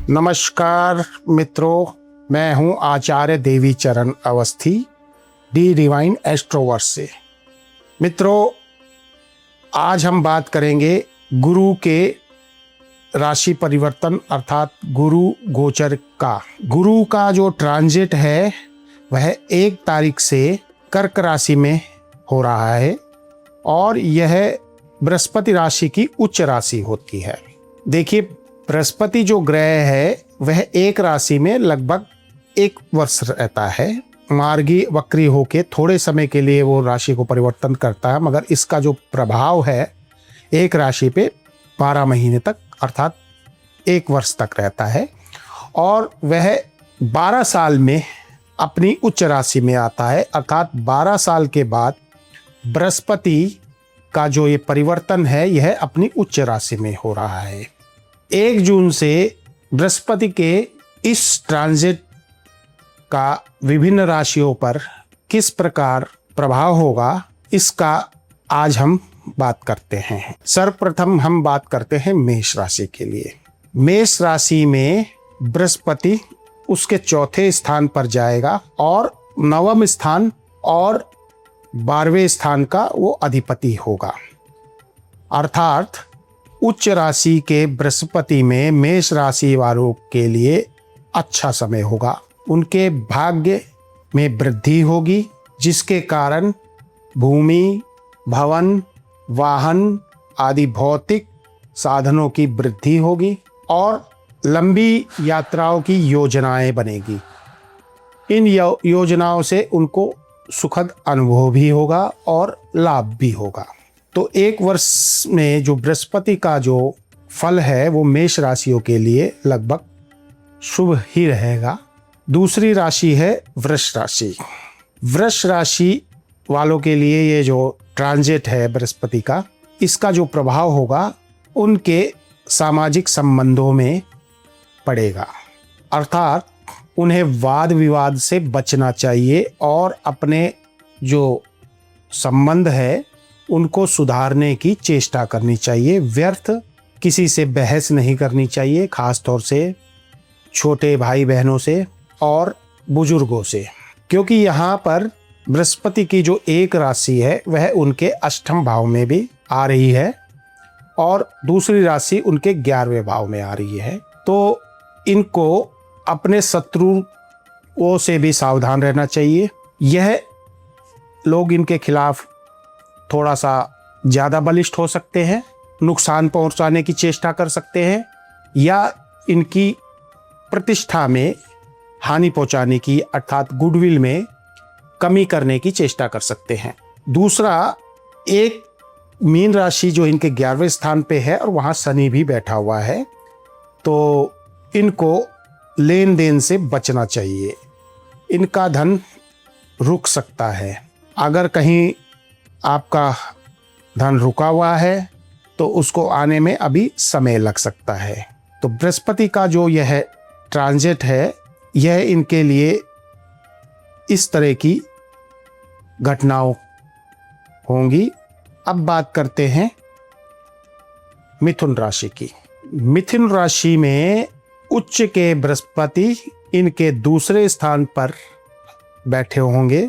नमस्कार मित्रों, मैं हूं आचार्य देवीचरण अवस्थी, दी डिवाइन एस्ट्रोवर्स से। मित्रों, आज हम बात करेंगे गुरु के राशि परिवर्तन अर्थात गुरु गोचर का। गुरु का जो ट्रांजिट है वह 1 तारीख से कर्क राशि में हो रहा है और यह बृहस्पति राशि की उच्च राशि होती है। देखिए, बृहस्पति जो ग्रह है वह एक राशि में लगभग 1 वर्ष रहता है। मार्गी वक्री होके थोड़े समय के लिए वो राशि को परिवर्तन करता है, मगर इसका जो प्रभाव है एक राशि पे 12 महीने तक अर्थात 1 वर्ष तक रहता है और वह 12 साल में अपनी उच्च राशि में आता है। अर्थात 12 साल के बाद बृहस्पति का जो ये परिवर्तन है यह अपनी उच्च राशि में हो रहा है। 1 जून से बृहस्पति के इस ट्रांजिट का विभिन्न राशियों पर किस प्रकार प्रभाव होगा, इसका आज हम बात करते हैं। सर्वप्रथम हम बात करते हैं मेष राशि के लिए। मेष राशि में बृहस्पति उसके चौथे स्थान पर जाएगा और 9वें स्थान और 12वें स्थान का वो अधिपति होगा। अर्थात उच्च राशि के बृहस्पति में मेष राशि वालों के लिए अच्छा समय होगा। उनके भाग्य में वृद्धि होगी, जिसके कारण भूमि, भवन, वाहन आदि भौतिक साधनों की वृद्धि होगी और लंबी यात्राओं की योजनाएं बनेगी। इन योजनाओं से उनको सुखद अनुभव भी होगा और लाभ भी होगा। तो 1 वर्ष में जो बृहस्पति का जो फल है वो मेष राशियों के लिए लगभग शुभ ही रहेगा। दूसरी राशि है वृष राशि। वृष राशि वालों के लिए ये जो ट्रांजिट है बृहस्पति का, इसका जो प्रभाव होगा उनके सामाजिक संबंधों में पड़ेगा। अर्थात उन्हें वाद विवाद से बचना चाहिए और अपने जो संबंध है उनको सुधारने की चेष्टा करनी चाहिए। व्यर्थ किसी से बहस नहीं करनी चाहिए, खास तौर से छोटे भाई बहनों से और बुजुर्गों से, क्योंकि यहाँ पर बृहस्पति की जो एक राशि है वह उनके 8वें भाव में भी आ रही है और दूसरी राशि उनके 11वें भाव में आ रही है। तो इनको अपने शत्रुओं से भी सावधान रहना चाहिए। यह लोग इनके खिलाफ थोड़ा सा ज़्यादा बलिष्ठ हो सकते हैं, नुकसान पहुंचाने की चेष्टा कर सकते हैं या इनकी प्रतिष्ठा में हानि पहुंचाने की अर्थात गुडविल में कमी करने की चेष्टा कर सकते हैं। दूसरा, एक मीन राशि जो इनके 11वें स्थान पे है और वहाँ शनि भी बैठा हुआ है, तो इनको लेन देन से बचना चाहिए। इनका धन रुक सकता है। अगर कहीं आपका धन रुका हुआ है तो उसको आने में अभी समय लग सकता है। तो बृहस्पति का जो यह ट्रांजिट है यह इनके लिए इस तरह की घटनाओं होंगी। अब बात करते हैं मिथुन राशि की। मिथुन राशि में उच्च के बृहस्पति इनके दूसरे स्थान पर बैठे होंगे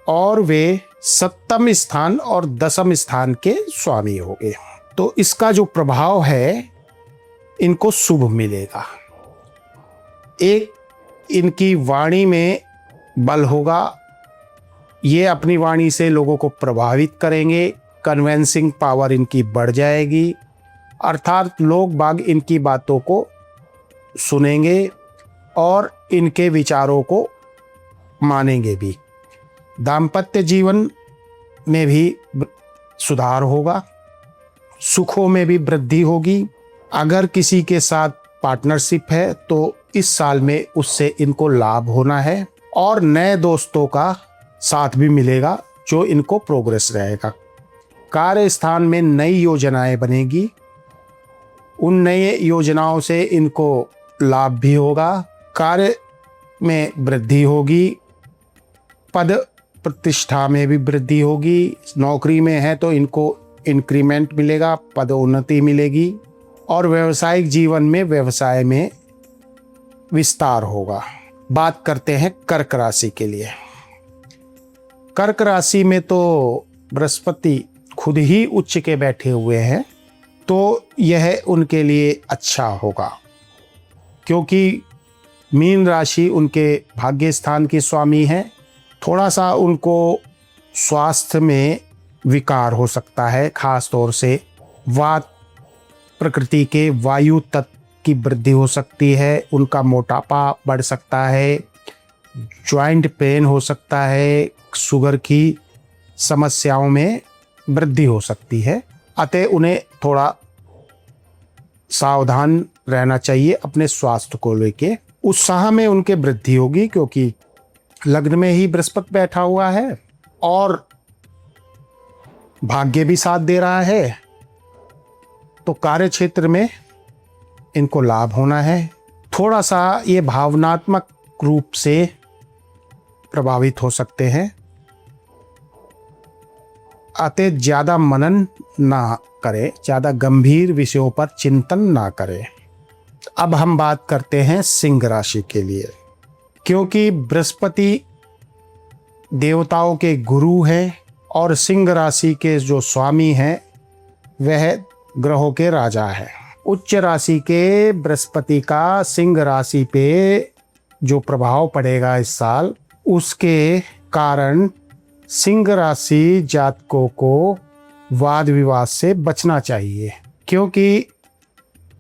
और वे 7वें स्थान और 10वें स्थान के स्वामी होंगे। तो इसका जो प्रभाव है इनको शुभ मिलेगा। एक, इनकी वाणी में बल होगा। ये अपनी वाणी से लोगों को प्रभावित करेंगे। कन्विंसिंग पावर इनकी बढ़ जाएगी। अर्थात लोग बाग इनकी बातों को सुनेंगे और इनके विचारों को मानेंगे भी। दाम्पत्य जीवन में भी सुधार होगा। सुखों में भी वृद्धि होगी। अगर किसी के साथ पार्टनरशिप है तो इस साल में उससे इनको लाभ होना है और नए दोस्तों का साथ भी मिलेगा जो इनको प्रोग्रेस रहेगा। कार्य स्थान में नई योजनाएं बनेगी। उन नए योजनाओं से इनको लाभ भी होगा। कार्य में वृद्धि होगी। पद प्रतिष्ठा में भी वृद्धि होगी। नौकरी में है तो इनको इंक्रीमेंट मिलेगा, पदोन्नति मिलेगी और व्यवसायिक जीवन में व्यवसाय में विस्तार होगा। बात करते हैं कर्क राशि के लिए। कर्क राशि में तो बृहस्पति खुद ही उच्च के बैठे हुए हैं, तो यह उनके लिए अच्छा होगा, क्योंकि मीन राशि उनके भाग्य स्थान की स्वामी है। थोड़ा सा उनको स्वास्थ्य में विकार हो सकता है, खास तौर से वात प्रकृति के वायु तत्व की वृद्धि हो सकती है, उनका मोटापा बढ़ सकता है, जॉइंट पेन हो सकता है, शुगर की समस्याओं में वृद्धि हो सकती है। अतः उन्हें थोड़ा सावधान रहना चाहिए अपने स्वास्थ्य को लेके। उत्साह में उनके वृद्धि होगी, क्योंकि लग्न में ही बृहस्पति बैठा हुआ है और भाग्य भी साथ दे रहा है, तो कार्य क्षेत्र में इनको लाभ होना है। थोड़ा सा ये भावनात्मक रूप से प्रभावित हो सकते हैं, अतः ज़्यादा मनन ना करें, ज़्यादा गंभीर विषयों पर चिंतन ना करें। अब हम बात करते हैं सिंह राशि के लिए, क्योंकि बृहस्पति देवताओं के गुरु हैं और सिंह राशि के जो स्वामी हैं वह ग्रहों के राजा है। उच्च राशि के बृहस्पति का सिंह राशि पे जो प्रभाव पड़ेगा इस साल, उसके कारण सिंह राशि जातकों को वाद विवाद से बचना चाहिए, क्योंकि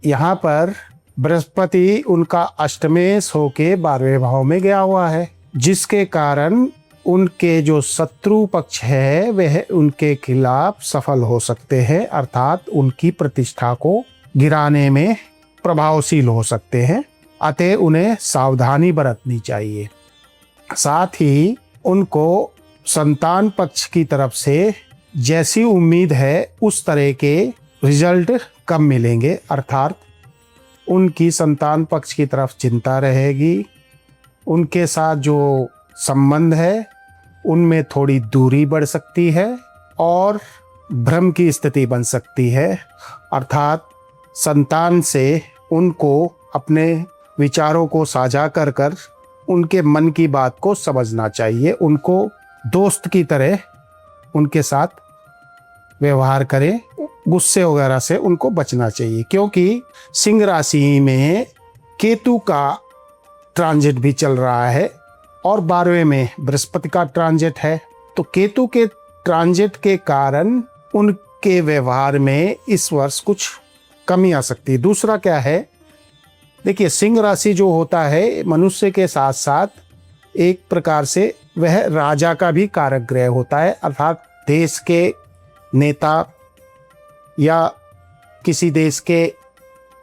यहाँ पर बृहस्पति उनका अष्टमेश होके 12वें भाव में गया हुआ है, जिसके कारण उनके जो शत्रु पक्ष है वह उनके खिलाफ सफल हो सकते हैं, अर्थात उनकी प्रतिष्ठा को गिराने में प्रभावशील हो सकते हैं। अतः उन्हें सावधानी बरतनी चाहिए। साथ ही उनको संतान पक्ष की तरफ से जैसी उम्मीद है उस तरह के रिजल्ट कम मिलेंगे, अर्थात उनकी संतान पक्ष की तरफ चिंता रहेगी। उनके साथ जो संबंध है उनमें थोड़ी दूरी बढ़ सकती है और भ्रम की स्थिति बन सकती है, अर्थात संतान से उनको अपने विचारों को साझा कर कर उनके मन की बात को समझना चाहिए। उनको दोस्त की तरह उनके साथ व्यवहार करें, गुस्से वगैरह से उनको बचना चाहिए, क्योंकि सिंह राशि में केतु का ट्रांजिट भी चल रहा है और 12वें में बृहस्पति का ट्रांजिट है। तो केतु के ट्रांजिट के कारण उनके व्यवहार में इस वर्ष कुछ कमी आ सकती है। दूसरा क्या है, देखिए सिंह राशि जो होता है मनुष्य के साथ साथ एक प्रकार से वह राजा का भी कारक ग्रह होता है, अर्थात देश के नेता या किसी देश के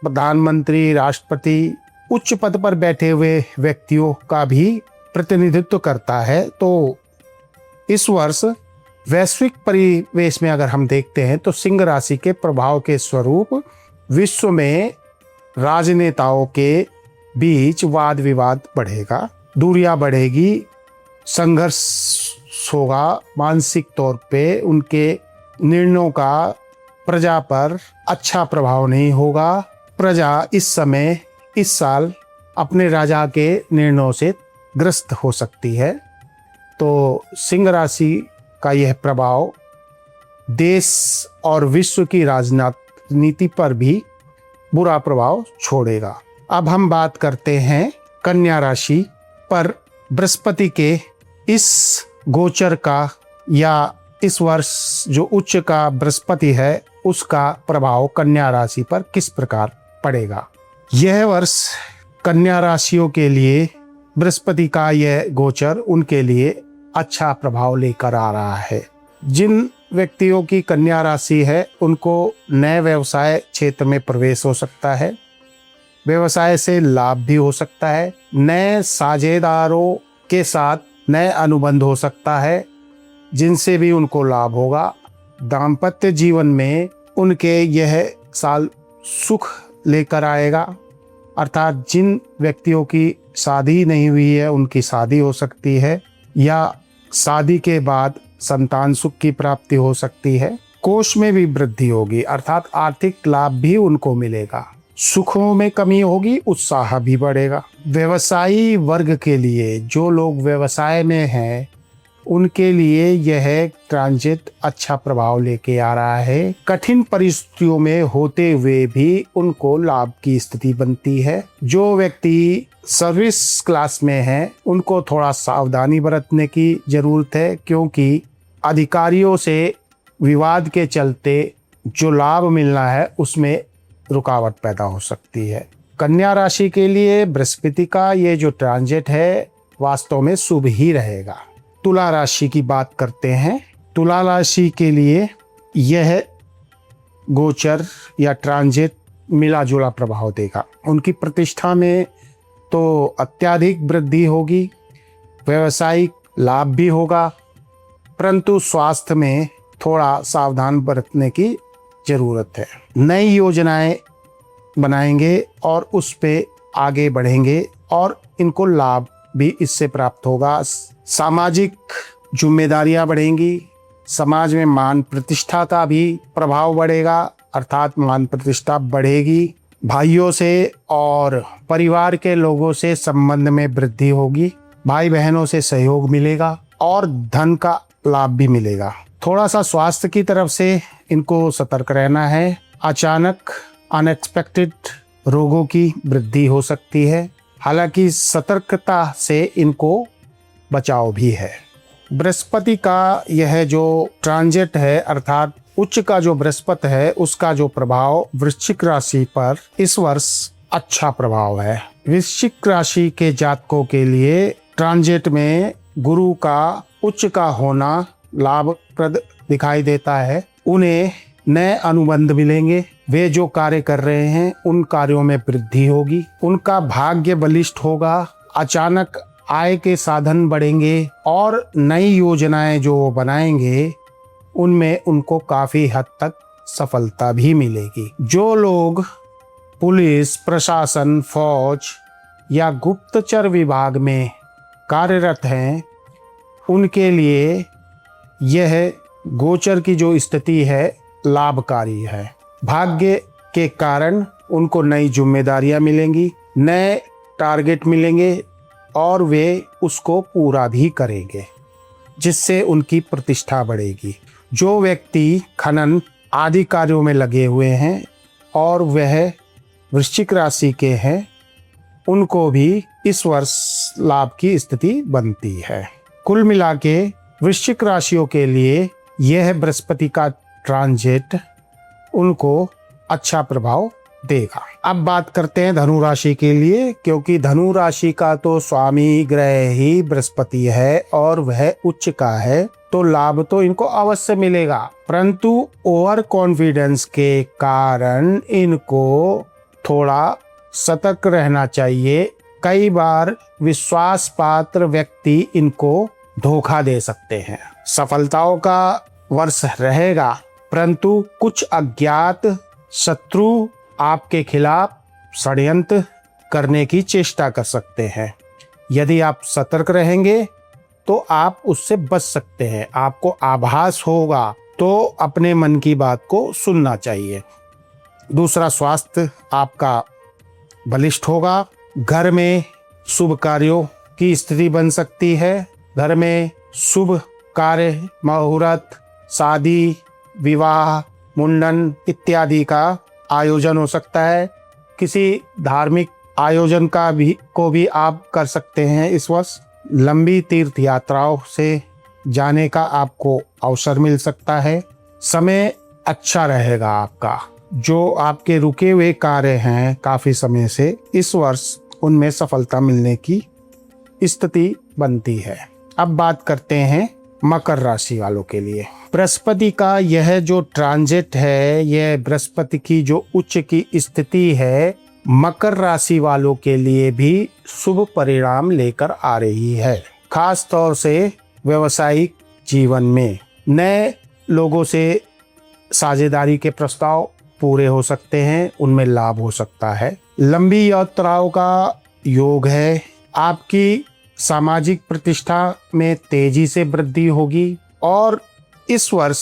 प्रधानमंत्री, राष्ट्रपति, उच्च पद पर बैठे हुए व्यक्तियों का भी प्रतिनिधित्व करता है। तो इस वर्ष वैश्विक परिवेश में अगर हम देखते हैं तो सिंह राशि के प्रभाव के स्वरूप विश्व में राजनेताओं के बीच वाद विवाद बढ़ेगा, दूरियां बढ़ेगी, संघर्ष होगा, मानसिक तौर पे उनके निर्णयों का प्रजा पर अच्छा प्रभाव नहीं होगा। प्रजा इस साल अपने राजा के निर्णयों से ग्रस्त हो सकती है। तो सिंह राशि का यह प्रभाव देश और विश्व की राजनीति पर भी बुरा प्रभाव छोड़ेगा। अब हम बात करते हैं कन्या राशि पर बृहस्पति के इस गोचर का या इस वर्ष जो उच्च का बृहस्पति है उसका प्रभाव कन्या राशि पर किस प्रकार पड़ेगा। यह वर्ष कन्या राशियों के लिए बृहस्पति का यह गोचर उनके लिए अच्छा प्रभाव लेकर आ रहा है। जिन व्यक्तियों की कन्या राशि है उनको नए व्यवसाय क्षेत्र में प्रवेश हो सकता है, व्यवसाय से लाभ भी हो सकता है, नए साझेदारों के साथ नए अनुबंध हो सकता है जिनसे भी उनको लाभ होगा। दाम्पत्य जीवन में उनके यह साल सुख लेकर आएगा, अर्थात जिन व्यक्तियों की शादी नहीं हुई है उनकी शादी हो सकती है या शादी के बाद संतान सुख की प्राप्ति हो सकती है। कोष में भी वृद्धि होगी, अर्थात आर्थिक लाभ भी उनको मिलेगा। सुखों में कमी होगी, उत्साह भी बढ़ेगा। व्यवसायी वर्ग के लिए, जो लोग व्यवसाय में हैं, उनके लिए यह ट्रांजिट अच्छा प्रभाव लेके आ रहा है। कठिन परिस्थितियों में होते हुए भी उनको लाभ की स्थिति बनती है। जो व्यक्ति सर्विस क्लास में हैं, उनको थोड़ा सावधानी बरतने की जरूरत है, क्योंकि अधिकारियों से विवाद के चलते जो लाभ मिलना है उसमें रुकावट पैदा हो सकती है। कन्या राशि के लिए बृहस्पति का ये जो ट्रांजिट है वास्तव में शुभ ही रहेगा। तुला राशि की बात करते हैं। तुला राशि के लिए यह गोचर या ट्रांजिट मिला जुला प्रभाव देगा। उनकी प्रतिष्ठा में तो अत्यधिक वृद्धि होगी, व्यवसायिक लाभ भी होगा, परंतु स्वास्थ्य में थोड़ा सावधान बरतने की जरूरत है। नई योजनाएं बनाएंगे और उस पे आगे बढ़ेंगे और इनको लाभ भी इससे प्राप्त होगा। सामाजिक जिम्मेदारियां बढ़ेंगी, समाज में मान प्रतिष्ठा का भी प्रभाव बढ़ेगा, अर्थात मान प्रतिष्ठा बढ़ेगी। भाइयों से और परिवार के लोगों से संबंध में वृद्धि होगी, भाई बहनों से सहयोग मिलेगा और धन का लाभ भी मिलेगा। थोड़ा सा स्वास्थ्य की तरफ से इनको सतर्क रहना है। अचानक अनएक्सपेक्टेड रोगों की वृद्धि हो सकती है, हालांकि सतर्कता से इनको बचाव भी है। बृहस्पति का यह जो ट्रांजिट है, अर्थात उच्च का जो बृहस्पति है, उसका जो प्रभाव वृश्चिक राशि पर इस वर्ष अच्छा प्रभाव है। वृश्चिक राशि के जातकों के लिए ट्रांजिट में गुरु का उच्च का होना लाभप्रद दिखाई देता है। उन्हें नए अनुबंध मिलेंगे, वे जो कार्य कर रहे हैं उन कार्यों में वृद्धि होगी, उनका भाग्य बलिष्ठ होगा, अचानक आय के साधन बढ़ेंगे और नई योजनाएं जो बनाएंगे उनमें उनको काफी हद तक सफलता भी मिलेगी। जो लोग पुलिस, प्रशासन, फौज या गुप्तचर विभाग में कार्यरत हैं, उनके लिए यह गोचर की जो स्थिति है लाभकारी है। भाग्य के कारण उनको नई जिम्मेदारियां मिलेंगी, नए टारगेट मिलेंगे और वे उसको पूरा भी करेंगे, जिससे उनकी प्रतिष्ठा बढ़ेगी। जो व्यक्ति खनन आदि कार्यों में लगे हुए हैं और वह वृश्चिक राशि के हैं, उनको भी इस वर्ष लाभ की स्थिति बनती है। कुल मिला के वृश्चिक राशियों के लिए यह बृहस्पति का ट्रांजिट उनको अच्छा प्रभाव देगा। अब बात करते हैं धनु राशि के लिए, क्योंकि धनु राशि का तो स्वामी ग्रह ही बृहस्पति है और वह उच्च का है, तो लाभ तो इनको अवश्य मिलेगा, परंतु ओवर कॉन्फिडेंस के कारण इनको थोड़ा सतर्क रहना चाहिए। कई बार विश्वास पात्र व्यक्ति इनको धोखा दे सकते हैं। सफलताओं का वर्ष रहेगा, परंतु कुछ अज्ञात शत्रु आपके खिलाफ षड्यंत्र करने की चेष्टा कर सकते हैं। यदि आप सतर्क रहेंगे तो आप उससे बच सकते हैं। आपको आभास होगा तो अपने मन की बात को सुनना चाहिए। दूसरा, स्वास्थ्य आपका बलिष्ठ होगा। घर में शुभ कार्यों की स्थिति बन सकती है। घर में शुभ कार्य, मुहूर्त, शादी, विवाह, मुंडन इत्यादि का आयोजन हो सकता है। किसी धार्मिक आयोजन को भी आप कर सकते हैं इस वर्ष। लंबी तीर्थ यात्राओं से जाने का आपको अवसर मिल सकता है। समय अच्छा रहेगा आपका। जो आपके रुके हुए कार्य हैं काफी समय से, इस वर्ष उनमें सफलता मिलने की स्थिति बनती है। अब बात करते हैं मकर राशि वालों के लिए। बृहस्पति का यह जो ट्रांजिट है, यह बृहस्पति की जो उच्च की स्थिति है, मकर राशि वालों के लिए भी शुभ परिणाम लेकर आ रही है। खास तौर से व्यवसायिक जीवन में नए लोगों से साझेदारी के प्रस्ताव पूरे हो सकते हैं, उनमें लाभ हो सकता है। लंबी यात्राओं का योग है। आपकी सामाजिक प्रतिष्ठा में तेजी से वृद्धि होगी और इस वर्ष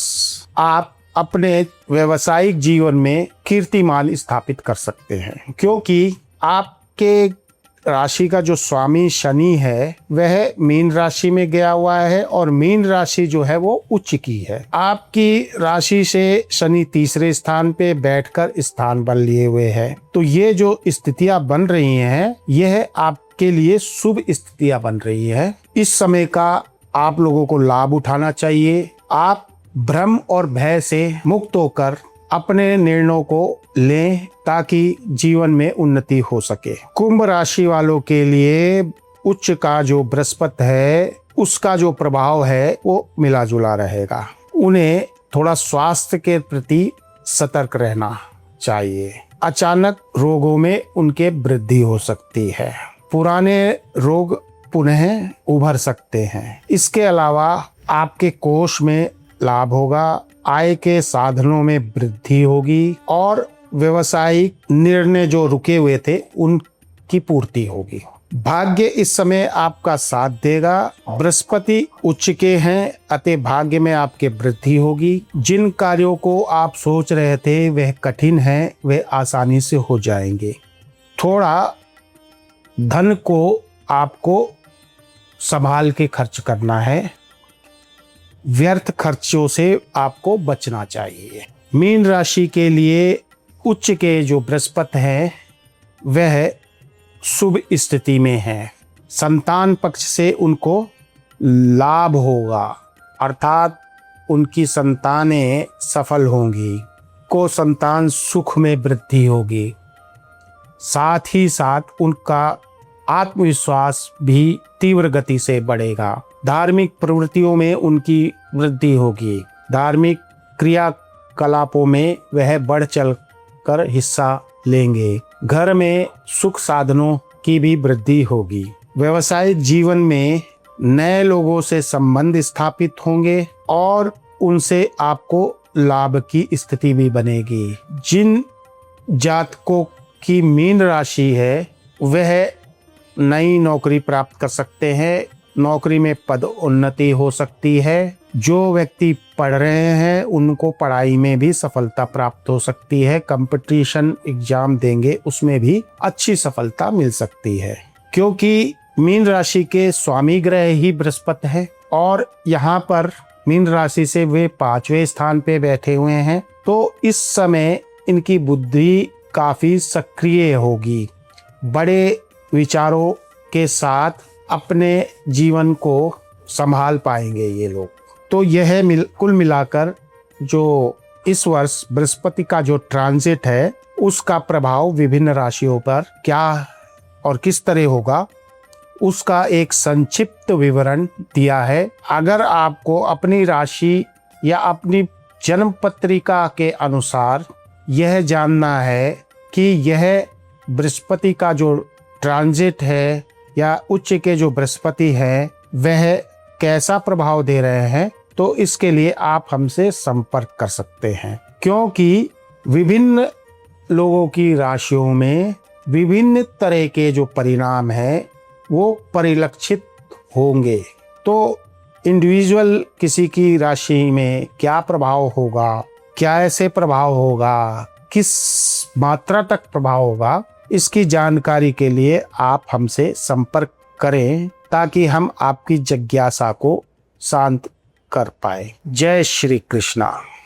आप अपने व्यावसायिक जीवन में कीर्तिमान स्थापित कर सकते हैं, क्योंकि आपके राशि का जो स्वामी शनि है वह मीन राशि में गया हुआ है और मीन राशि जो है वो उच्च की है। आपकी राशि से शनि तीसरे स्थान पे बैठकर स्थान बन लिए हुए है। तो ये जो स्थितियां बन रही हैं यह आपके लिए शुभ स्थितियां बन रही है। इस समय का आप लोगों को लाभ उठाना चाहिए। आप भ्रम और भय से मुक्त होकर अपने निर्णयों को लें ताकि जीवन में उन्नति हो सके। कुंभ राशि वालों के लिए उच्च का जो बृहस्पति है उसका जो प्रभाव है वो मिला जुला रहेगा। उन्हें थोड़ा स्वास्थ्य के प्रति सतर्क रहना चाहिए। अचानक रोगों में उनके वृद्धि हो सकती है। पुराने रोग पुनः उभर सकते हैं। इसके अलावा आपके कोष में लाभ होगा, आय के साधनों में वृद्धि होगी और व्यवसायिक निर्णय जो रुके हुए थे उनकी पूर्ति होगी। भाग्य इस समय आपका साथ देगा। बृहस्पति उच्च के हैं अतः भाग्य में आपके वृद्धि होगी। जिन कार्यों को आप सोच रहे थे वह कठिन है वे आसानी से हो जाएंगे। थोड़ा धन को आपको संभाल के खर्च करना है। व्यर्थ खर्चों से आपको बचना चाहिए। मीन राशि के लिए उच्च के जो बृहस्पति हैं वह शुभ स्थिति में है। संतान पक्ष से उनको लाभ होगा, अर्थात उनकी संतानें सफल होंगी, को संतान सुख में वृद्धि होगी। साथ ही साथ उनका आत्मविश्वास भी तीव्र गति से बढ़ेगा। धार्मिक प्रवृत्तियों में उनकी वृद्धि होगी। धार्मिक क्रियाकलापों में वह बढ़ चढ़ कर हिस्सा लेंगे। घर में सुख साधनों की भी वृद्धि होगी। व्यवसायिक जीवन में नए लोगों से संबंध स्थापित होंगे और उनसे आपको लाभ की स्थिति भी बनेगी। जिन जातकों की मीन राशि है वह नई नौकरी प्राप्त कर सकते हैं। नौकरी में पद उन्नति हो सकती है। जो व्यक्ति पढ़ रहे हैं उनको पढ़ाई में भी सफलता प्राप्त हो सकती है। कंपटीशन एग्जाम देंगे उसमें भी अच्छी सफलता मिल सकती है, क्योंकि मीन राशि के स्वामी ग्रह ही बृहस्पति है और यहाँ पर मीन राशि से वे 5वें स्थान पे बैठे हुए हैं। तो इस समय इनकी बुद्धि काफी सक्रिय होगी। बड़े विचारों के साथ अपने जीवन को संभाल पाएंगे ये लोग। तो यह कुल मिलाकर जो इस वर्ष बृहस्पति का जो ट्रांजिट है उसका प्रभाव विभिन्न राशियों पर क्या और किस तरह होगा उसका एक संक्षिप्त विवरण दिया है। अगर आपको अपनी राशि या अपनी जन्म पत्रिका के अनुसार यह जानना है कि यह बृहस्पति का जो ट्रांजिट है या उच्च के जो बृहस्पति हैं वह कैसा प्रभाव दे रहे हैं, तो इसके लिए आप हमसे संपर्क कर सकते हैं, क्योंकि विभिन्न लोगों की राशियों में विभिन्न तरह के जो परिणाम हैं वो परिलक्षित होंगे। तो इंडिविजुअल किसी की राशि में क्या प्रभाव होगा, क्या ऐसे प्रभाव होगा, किस मात्रा तक प्रभाव होगा, इसकी जानकारी के लिए आप हमसे संपर्क करें ताकि हम आपकी जिज्ञासा को शांत कर पाए। जय श्री कृष्णा।